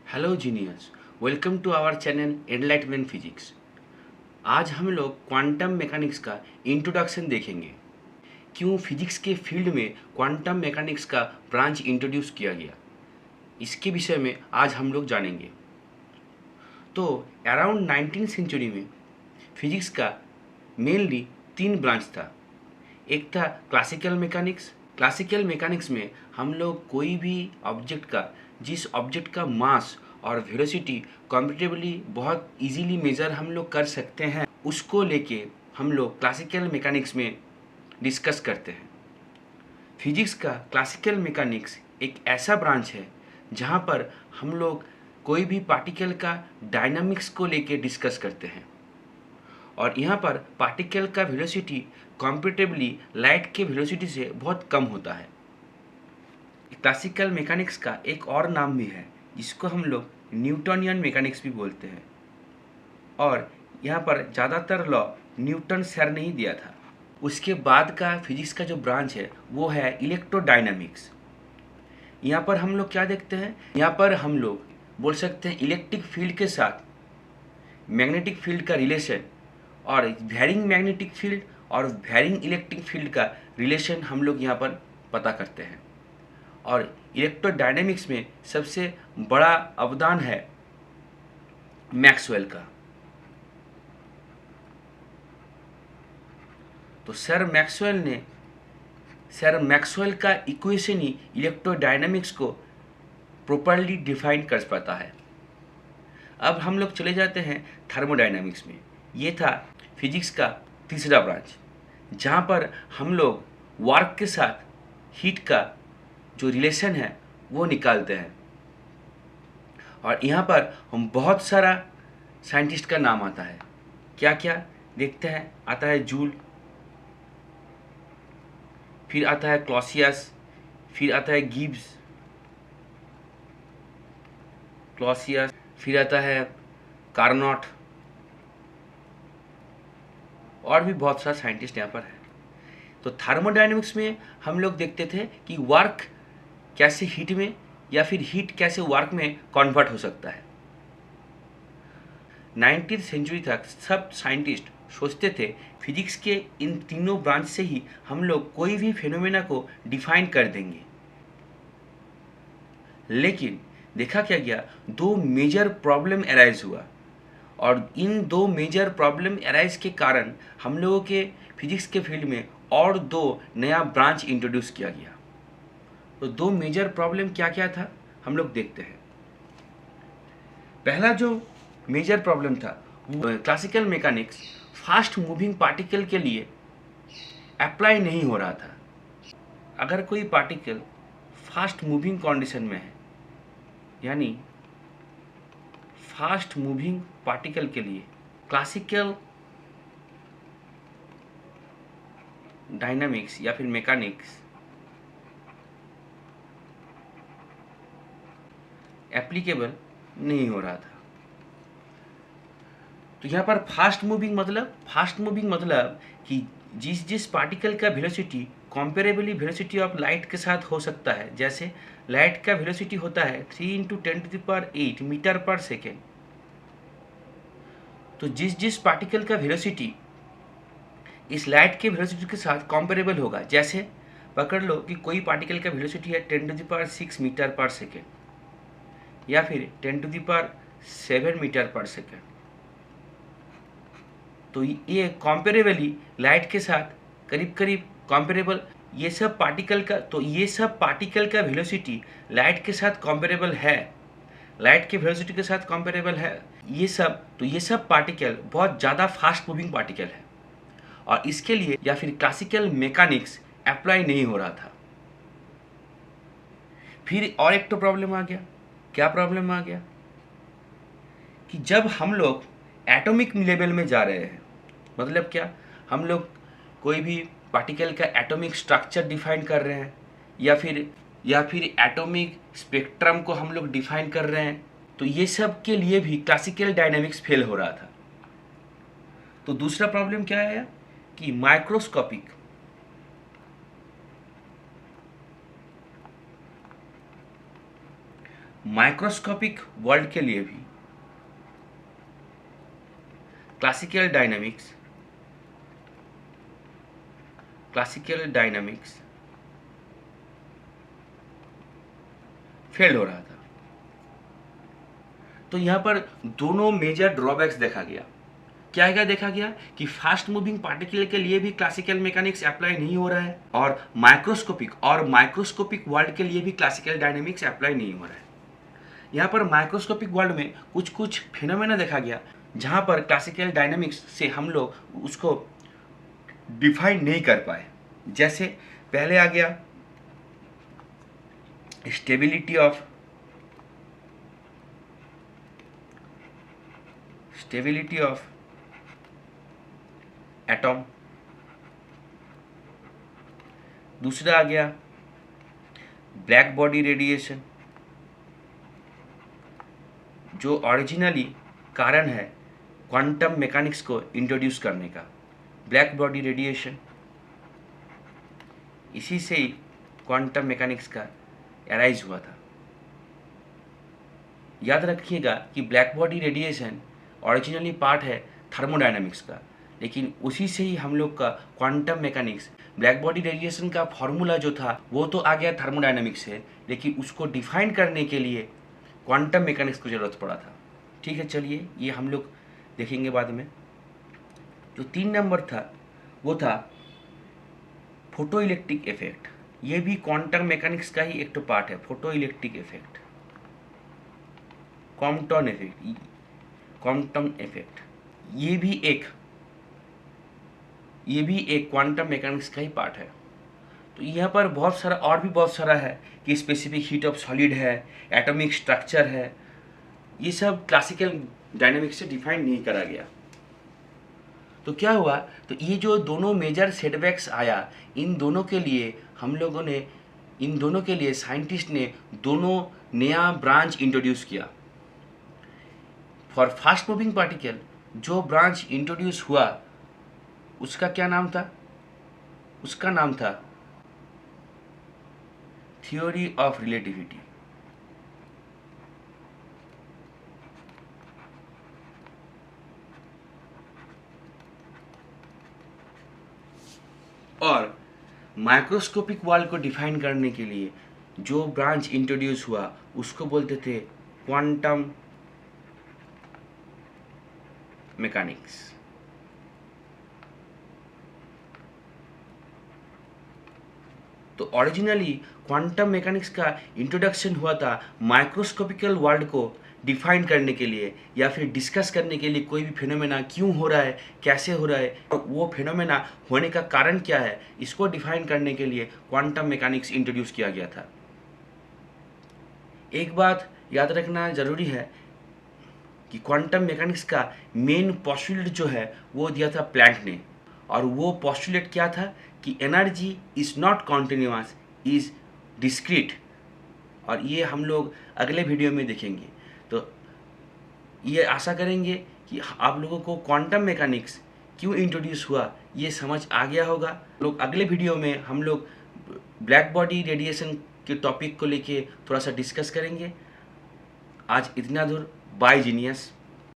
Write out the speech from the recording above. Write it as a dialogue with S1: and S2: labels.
S1: Hello genius, welcome to our channel enlightenment physics. आज हम लोग क्वांटम मैकेनिक्स का इंट्रोडक्शन देखेंगे। क्यों फिजिक्स के फील्ड में क्वांटम मैकेनिक्स का ब्रांच इंट्रोड्यूस किया गया, इसके विषय में आज हम लोग जानेंगे। तो अराउंड 19th सेंचुरी में फिजिक्स का मेनली 3 ब्रांच था। एक था क्लासिकल मैकेनिक्स। क्लासिकल मैकेनिक्स में हम लोग कोई भी ऑब्जेक्ट का, जिस ऑब्जेक्ट का मास और वेलोसिटी कंपेरेटिवली बहुत इजीली मेजर हम लोग कर सकते हैं, उसको लेके हम लोग क्लासिकल मैकेनिक्स में डिस्कस करते हैं। फिजिक्स का क्लासिकल मैकेनिक्स एक ऐसा ब्रांच है जहाँ पर हम लोग कोई भी पार्टिकल का डायनामिक्स को लेके डिस्कस करते हैं, और यहाँ पर पार्टिकल का वेलोसिटी कंपेरेटिवली लाइट के वेलोसिटी से बहुत कम होता है। क्लासिकल मैकेनिक्स का एक और नाम भी है जिसको हम लोग न्यूटनियन मैकेनिक्स भी बोलते हैं, और यहाँ पर ज़्यादातर लॉ न्यूटन सर ने ही दिया था। उसके बाद का फिजिक्स का जो ब्रांच है वो है इलेक्ट्रोडायनामिक्स। यहाँ पर हम लोग क्या देखते हैं, यहाँ पर हम लोग बोल सकते हैं इलेक्ट्रिक फील्ड के साथ मैग्नेटिक फील्ड का रिलेशन, और वेरिंग मैग्नेटिक फील्ड और वेरिंग इलेक्ट्रिक फील्ड का रिलेशन हम लोग यहाँ पर पता करते हैं। और इलेक्ट्रोडायनेमिक्स में सबसे बड़ा अवदान है मैक्सवेल का। तो सर मैक्सवेल का इक्वेशन ही इलेक्ट्रोडायनेमिक्स को प्रॉपरली डिफाइन कर पाता है। अब हम लोग चले जाते हैं थर्मोडायनामिक्स में। ये था फिजिक्स का तीसरा ब्रांच, जहाँ पर हम लोग वर्क के साथ हीट का जो रिलेशन है वो निकालते हैं। और यहाँ पर हम बहुत सारा साइंटिस्ट का नाम आता है। क्या क्या देखते हैं, आता है जूल, फिर आता है क्लॉसियस, फिर आता है गिब्स, फिर आता है कार्नोट, और भी बहुत सारा साइंटिस्ट यहाँ पर है। तो थर्मोडायनेमिक्स में हम लोग देखते थे कि वर्क कैसे हीट में, या फिर हीट कैसे वर्क में कन्वर्ट हो सकता है। 19th सेंचुरी तक सब साइंटिस्ट सोचते थे फिजिक्स के इन तीनों ब्रांच से ही हम लोग कोई भी फिनोमेना को डिफाइन कर देंगे। लेकिन देखा क्या गया, 2 मेजर प्रॉब्लम अराइज हुआ, और इन 2 मेजर प्रॉब्लम अराइज के कारण हम लोगों के फिजिक्स के फील्ड में और 2 नया ब्रांच इंट्रोड्यूस किया गया। तो 2 मेजर प्रॉब्लम क्या क्या था हम लोग देखते हैं। पहला जो मेजर प्रॉब्लम था वो classical mechanics fast moving particle के लिए अप्लाई नहीं हो रहा था। अगर कोई पार्टिकल फास्ट मूविंग कंडीशन में है, यानी फास्ट मूविंग पार्टिकल के लिए क्लासिकल डायनामिक्स या फिर मैकेनिक्स एप्लीकेबल नहीं हो रहा था। तो यहाँ पर फास्ट मूविंग मतलब कि जिस पार्टिकल का velocity comparably velocity of light के साथ हो सकता है। जैसे लाइट का वेलोसिटी होता है 3 × 10⁸ मीटर पर सेकेंड। तो जिस पार्टिकल का वेलोसिटी इस लाइट के वेलोसिटी के साथ कंपेरेबल होगा, जैसे पकड़ लो कि कोई पार्टिकल का वेलोसिटी है 10⁶ मीटर पर सेकेंड, या फिर 10⁷ मीटर पर सेकेंड। तो ये कंपेरेबली लाइट के साथ करीब करीब कंपेरेबल ये सब पार्टिकल का वेलोसिटी लाइट के साथ कंपेरेबल है, लाइट के वेलोसिटी के साथ कंपेरेबल है। ये सब पार्टिकल बहुत ज़्यादा फास्ट मूविंग पार्टिकल है, और इसके लिए या फिर क्लासिकल मैकेनिक्स अप्लाई नहीं हो रहा था। फिर और एक तो प्रॉब्लम आ गया। क्या प्रॉब्लम आ गया कि जब हम लोग एटॉमिक लेवल में जा रहे हैं, मतलब क्या, हम लोग कोई भी पार्टिकल का एटॉमिक स्ट्रक्चर डिफाइन कर रहे हैं, या फिर एटॉमिक स्पेक्ट्रम को हम लोग डिफाइन कर रहे हैं, तो ये सब के लिए भी क्लासिकल डायनामिक्स फेल हो रहा था। तो दूसरा प्रॉब्लम क्या आया कि माइक्रोस्कोपिक वर्ल्ड के लिए भी क्लासिकल डायनामिक्स फेल हो रहा था। तो यहाँ पर दोनों मेजर ड्रॉबैक्स देखा गया। क्या देखा गया कि फास्ट मूविंग पार्टिकल के लिए भी क्लासिकल मैकेनिक्स अप्लाई नहीं हो रहा है, और माइक्रोस्कोपिक वर्ल्ड के लिए भी क्लासिकल डायनामिक्स अप्लाई नहीं हो रहा है। यहाँ पर माइक्रोस्कोपिक वर्ल्ड में कुछ फिनोमेना देखा गया जहाँ पर क्लासिकल डायनामिक्स से हम लोग उसको डिफाइन नहीं कर पाए। जैसे पहले आ गया स्टेबिलिटी ऑफ एटॉम, दूसरा आ गया ब्लैक बॉडी रेडिएशन, जो ओरिजिनली कारण है क्वांटम मैकेनिक्स को इंट्रोड्यूस करने का। ब्लैक बॉडी रेडिएशन, इसी से ही क्वांटम मैकेनिक्स का अराइज हुआ था। याद रखिएगा कि black body radiation originally part है थर्मोडायनामिक्स का, लेकिन उसी से ही हम लोग का quantum mechanics, black body radiation का फॉर्मूला जो था वो तो आ गया थर्मोडायनामिक्स से, लेकिन उसको डिफाइन करने के लिए क्वांटम मैकेनिक्स की ज़रूरत पड़ा था। ठीक है, चलिए ये हम लोग देखेंगे बाद में। जो 3 नंबर था वो था फोटो इलेक्ट्रिक इफेक्ट। ये भी क्वांटम मैकेनिक्स का ही एक तो पार्ट है, photo electric effect, Compton effect. ये भी एक क्वांटम मैकेनिक्स का ही पार्ट है। तो यहाँ पर बहुत सारा है कि स्पेसिफिक हीट ऑफ सॉलिड है, एटॉमिक स्ट्रक्चर है, ये सब क्लासिकल डायनामिक्स से डिफाइन नहीं करा गया। तो क्या हुआ, तो ये जो दोनों मेजर सेटबैक्स आया, इन दोनों के लिए साइंटिस्ट ने दोनों नया ब्रांच इंट्रोड्यूस किया। फॉर फास्ट मूविंग पार्टिकल जो ब्रांच इंट्रोड्यूस हुआ उसका क्या नाम था? उसका नाम था थ्योरी ऑफ रिलेटिविटी। और माइक्रोस्कोपिक वर्ल्ड को डिफाइन करने के लिए जो ब्रांच इंट्रोड्यूस हुआ उसको बोलते थे क्वांटम मैकेनिक्स। तो ओरिजिनली क्वांटम मैकेनिक्स का इंट्रोडक्शन हुआ था माइक्रोस्कोपिकल वर्ल्ड को डिफाइन करने के लिए, या फिर डिस्कस करने के लिए कोई भी फिनोमेना क्यों हो रहा है, कैसे हो रहा है, तो वो फिनोमेना होने का कारण क्या है, इसको डिफाइन करने के लिए क्वांटम मैकेनिक्स इंट्रोड्यूस किया गया था। एक बात याद रखना ज़रूरी है कि क्वांटम मैकेनिक्स का मेन पोस्टुलेट जो है वो दिया था प्लैंक ने, और वो पोस्टुलेट क्या था कि energy is not continuous, is discrete. और ये हम लोग अगले वीडियो में देखेंगे। तो ये आशा करेंगे कि आप लोगों को क्वांटम मैकेनिक्स क्यों इंट्रोड्यूस हुआ ये समझ आ गया होगा। लोग अगले वीडियो में हम लोग ब्लैक बॉडी रेडिएशन के टॉपिक को लेके थोड़ा सा डिस्कस करेंगे। आज इतना दूर, बाय जीनियस।